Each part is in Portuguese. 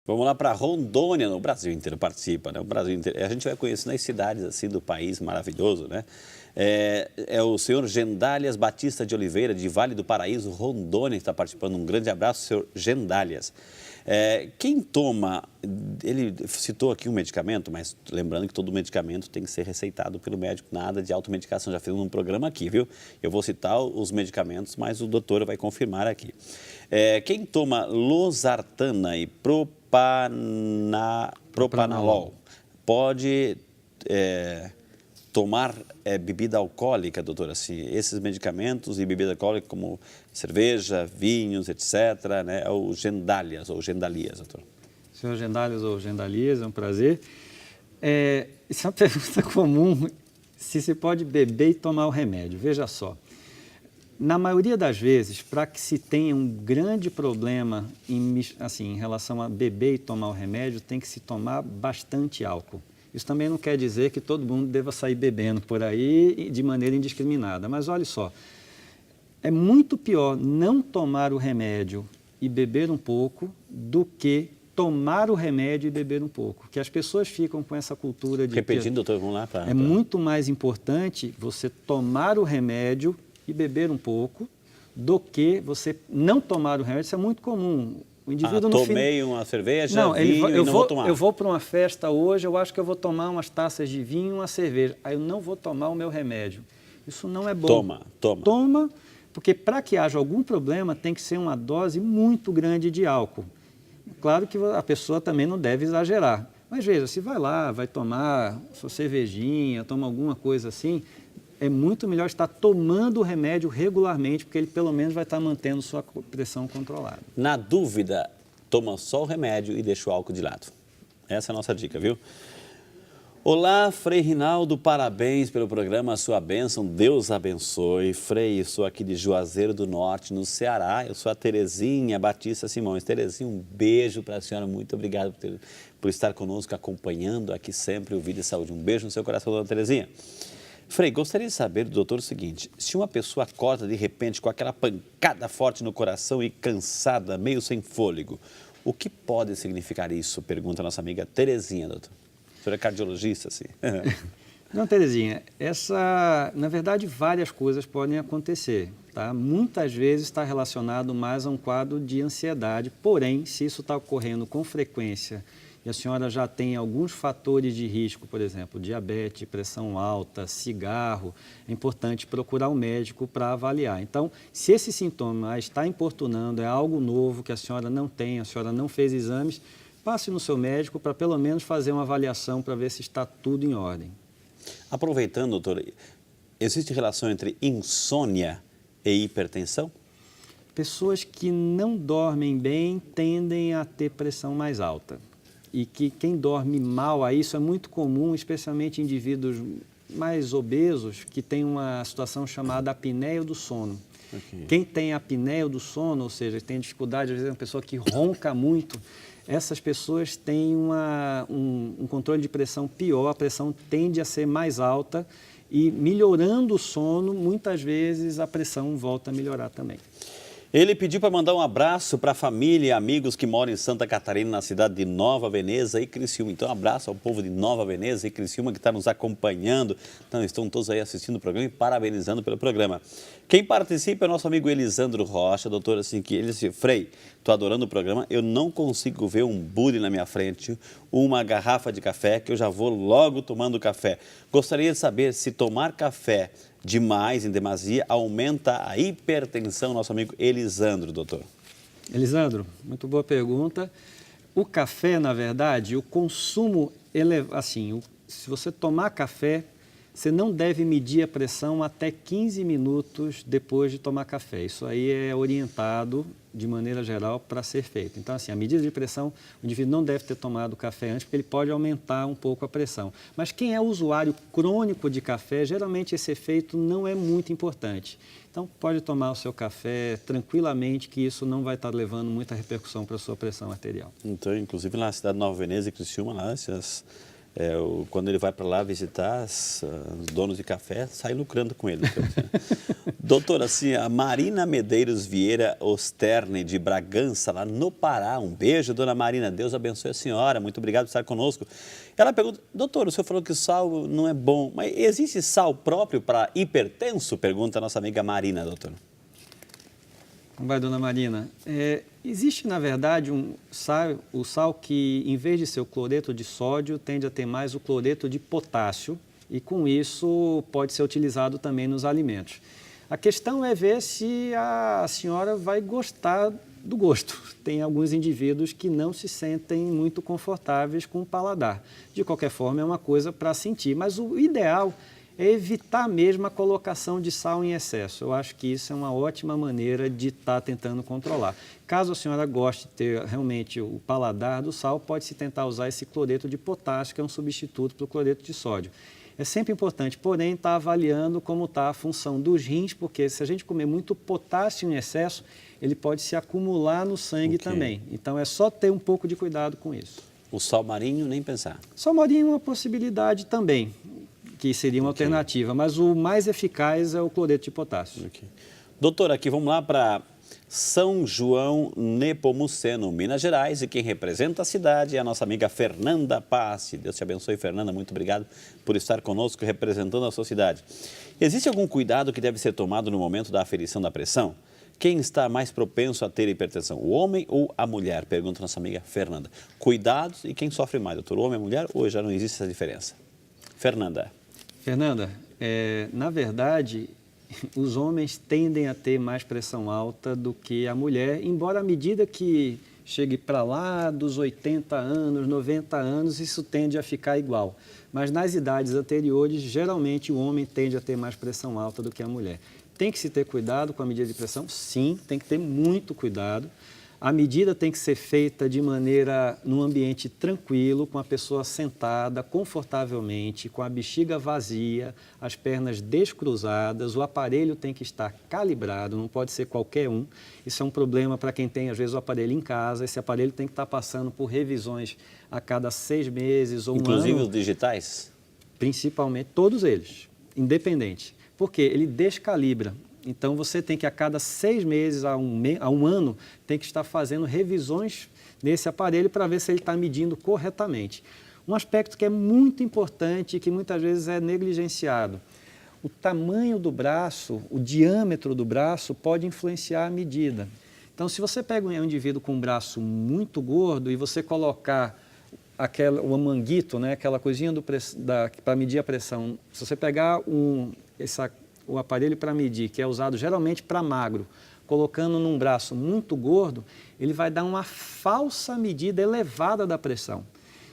Vamos lá para Rondônia, o Brasil inteiro participa, né? O Brasil inteiro. A gente vai conhecendo as cidades assim do país maravilhoso, né? É o senhor Gendálias Batista de Oliveira, de Vale do Paraíso, Rondônia, que está participando. Um grande abraço, senhor Gendálias. Quem toma, ele citou aqui um medicamento, mas lembrando que todo medicamento tem que ser receitado pelo médico, nada de automedicação, já fiz um programa aqui, viu? Eu vou citar os medicamentos, mas o doutor vai confirmar aqui. Quem toma losartana e propanolol pode tomar bebida alcoólica, doutora? Assim, esses medicamentos e bebida alcoólica como cerveja, vinhos, etc., né? É o Gendálias ou Gendalias, doutor. Senhor Gendálias ou Gendalias, é um prazer. Isso é uma pergunta comum, se pode beber e tomar o remédio. Veja só, na maioria das vezes, para que se tenha um grande problema em relação a beber e tomar o remédio, tem que se tomar bastante álcool. Isso também não quer dizer que todo mundo deva sair bebendo por aí de maneira indiscriminada. Mas olha só, é muito pior não tomar o remédio e beber um pouco do que tomar o remédio e beber um pouco. Porque as pessoas ficam com essa cultura de... Repetindo, doutor, vamos lá. É muito mais importante você tomar o remédio e beber um pouco do que você não tomar o remédio. Isso é muito comum. O indivíduo tomei uma cerveja, vinho e não vou tomar. Eu vou para uma festa hoje, eu acho que eu vou tomar umas taças de vinho e uma cerveja. Aí eu não vou tomar o meu remédio. Isso não é bom. Toma, porque para que haja algum problema tem que ser uma dose muito grande de álcool. Claro que a pessoa também não deve exagerar. Mas veja, se vai lá, vai tomar sua cervejinha, toma alguma coisa assim, é muito melhor estar tomando o remédio regularmente, porque ele pelo menos vai estar mantendo sua pressão controlada. Na dúvida, toma só o remédio e deixa o álcool de lado. Essa é a nossa dica, viu? Olá, Frei Rinaldo, parabéns pelo programa, a sua bênção, Deus abençoe. Frei, eu sou aqui de Juazeiro do Norte, no Ceará, eu sou a Terezinha Batista Simões. Terezinha, um beijo para a senhora, muito obrigado por estar conosco, acompanhando aqui sempre o Vida e Saúde. Um beijo no seu coração, dona Terezinha. Frei, gostaria de saber do doutor o seguinte, se uma pessoa acorda de repente com aquela pancada forte no coração e cansada, meio sem fôlego, o que pode significar isso? Pergunta a nossa amiga Terezinha, doutor. A senhora é cardiologista, assim. Não, Terezinha, na verdade, várias coisas podem acontecer, tá? Muitas vezes está relacionado mais a um quadro de ansiedade, porém, se isso está ocorrendo com frequência e a senhora já tem alguns fatores de risco, por exemplo, diabetes, pressão alta, cigarro, é importante procurar um médico para avaliar. Então, se esse sintoma está importunando, é algo novo que a senhora não tem, a senhora não fez exames, passe no seu médico para pelo menos fazer uma avaliação para ver se está tudo em ordem. Aproveitando, doutor, existe relação entre insônia e hipertensão? Pessoas que não dormem bem tendem a ter pressão mais alta. E que quem dorme mal, isso é muito comum, especialmente indivíduos mais obesos, que têm uma situação chamada apneia do sono. Okay. Quem tem apneia do sono, ou seja, tem dificuldade, às vezes é uma pessoa que ronca muito, essas pessoas têm um controle de pressão pior, a pressão tende a ser mais alta e melhorando o sono, muitas vezes a pressão volta a melhorar também. Ele pediu para mandar um abraço para a família e amigos que moram em Santa Catarina, na cidade de Nova Veneza e Criciúma. Então, um abraço ao povo de Nova Veneza e Criciúma que está nos acompanhando. Então, estão todos aí assistindo o programa e parabenizando pelo programa. Quem participa é o nosso amigo Elisandro Rocha, doutor, assim, que ele disse, Frei, estou adorando o programa, eu não consigo ver um bule na minha frente, uma garrafa de café, que eu já vou logo tomando café. Gostaria de saber se tomar café demais, em demasia, aumenta a hipertensão, nosso amigo Elisandro, doutor. Elisandro, muito boa pergunta. O café, na verdade, o consumo, se você tomar café, você não deve medir a pressão até 15 minutos depois de tomar café. Isso aí é orientado, de maneira geral, para ser feito. Então, assim, a medida de pressão, o indivíduo não deve ter tomado café antes, porque ele pode aumentar um pouco a pressão. Mas quem é usuário crônico de café, geralmente esse efeito não é muito importante. Então, pode tomar o seu café tranquilamente, que isso não vai estar levando muita repercussão para a sua pressão arterial. Então, inclusive, na cidade de Nova Veneza e Criciúma, lá, essas quando ele vai para lá visitar os donos de café, sai lucrando com ele. Doutora, assim, a Marina Medeiros Vieira Osterne, de Bragança, lá no Pará. Um beijo, dona Marina. Deus abençoe a senhora. Muito obrigado por estar conosco. Ela pergunta, doutor, o senhor falou que o sal não é bom, mas existe sal próprio para hipertenso? Pergunta a nossa amiga Marina, doutor. Vai, dona Marina. Existe, na verdade, o sal que, em vez de ser o cloreto de sódio, tende a ter mais o cloreto de potássio e, com isso, pode ser utilizado também nos alimentos. A questão é ver se a senhora vai gostar do gosto. Tem alguns indivíduos que não se sentem muito confortáveis com o paladar. De qualquer forma, é uma coisa para sentir, mas o ideal é evitar mesmo a colocação de sal em excesso. Eu acho que isso é uma ótima maneira de estar tentando controlar. Caso a senhora goste de ter realmente o paladar do sal, pode-se tentar usar esse cloreto de potássio, que é um substituto para o cloreto de sódio. É sempre importante, porém, estar avaliando como está a função dos rins, porque se a gente comer muito potássio em excesso, ele pode se acumular no sangue também. Então, é só ter um pouco de cuidado com isso. O sal marinho, nem pensar. Sal marinho é uma possibilidade também, que seria uma alternativa, mas o mais eficaz é o cloreto de potássio. Doutor, aqui vamos lá para São João Nepomuceno, Minas Gerais, e quem representa a cidade é a nossa amiga Fernanda Paz. Deus te abençoe, Fernanda, muito obrigado por estar conosco representando a sua cidade. Existe algum cuidado que deve ser tomado no momento da aferição da pressão? Quem está mais propenso a ter hipertensão, o homem ou a mulher? Pergunta a nossa amiga Fernanda. Cuidados e quem sofre mais, doutor, o homem ou a mulher, ou já não existe essa diferença? Fernanda, na verdade, os homens tendem a ter mais pressão alta do que a mulher, embora à medida que chegue para lá dos 80 anos, 90 anos, isso tende a ficar igual. Mas nas idades anteriores, geralmente o homem tende a ter mais pressão alta do que a mulher. Tem que se ter cuidado com a medida de pressão? Sim, tem que ter muito cuidado. A medida tem que ser feita de maneira, num ambiente tranquilo, com a pessoa sentada confortavelmente, com a bexiga vazia, as pernas descruzadas, o aparelho tem que estar calibrado, não pode ser qualquer um. Isso é um problema para quem tem, às vezes, o aparelho em casa. Esse aparelho tem que estar passando por revisões a cada 6 meses ou um ano. Inclusive os digitais? Principalmente, todos eles, independente. Porque ele descalibra. Então, você tem que, a cada 6 meses a um ano, tem que estar fazendo revisões nesse aparelho para ver se ele está medindo corretamente. Um aspecto que é muito importante e que muitas vezes é negligenciado. O tamanho do braço, o diâmetro do braço pode influenciar a medida. Então, se você pega um indivíduo com um braço muito gordo e você colocar o manguito, né, aquela coisinha para medir a pressão, se você pegar o aparelho para medir, que é usado geralmente para magro, colocando num braço muito gordo, ele vai dar uma falsa medida elevada da pressão.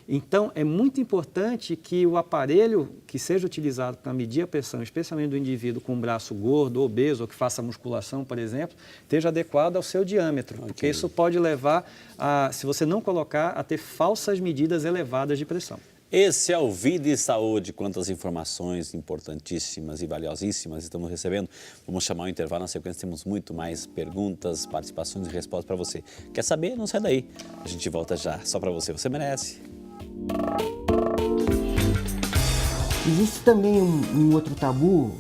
Então, é muito importante que o aparelho que seja utilizado para medir a pressão, especialmente do indivíduo com um braço gordo, obeso, ou que faça musculação, por exemplo, esteja adequado ao seu diâmetro, porque isso pode levar, se você não colocar, a ter falsas medidas elevadas de pressão. Esse é o Vida e Saúde. Quantas informações importantíssimas e valiosíssimas estamos recebendo. Vamos chamar o intervalo, na sequência temos muito mais perguntas, participações e respostas para você. Quer saber? Não sai daí. A gente volta já, só para você. Você merece. Existe também um outro tabu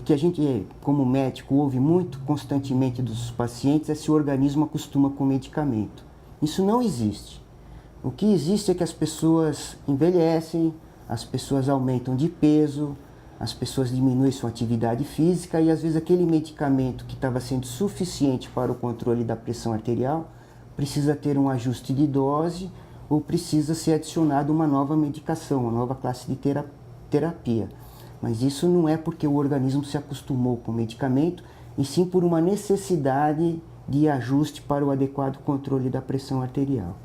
que a gente, como médico, ouve muito constantemente dos pacientes, é se o organismo acostuma com o medicamento. Isso não existe. O que existe é que as pessoas envelhecem, as pessoas aumentam de peso, as pessoas diminuem sua atividade física e às vezes aquele medicamento que estava sendo suficiente para o controle da pressão arterial precisa ter um ajuste de dose ou precisa ser adicionada uma nova medicação, uma nova classe de terapia. Mas isso não é porque o organismo se acostumou com o medicamento, e sim por uma necessidade de ajuste para o adequado controle da pressão arterial.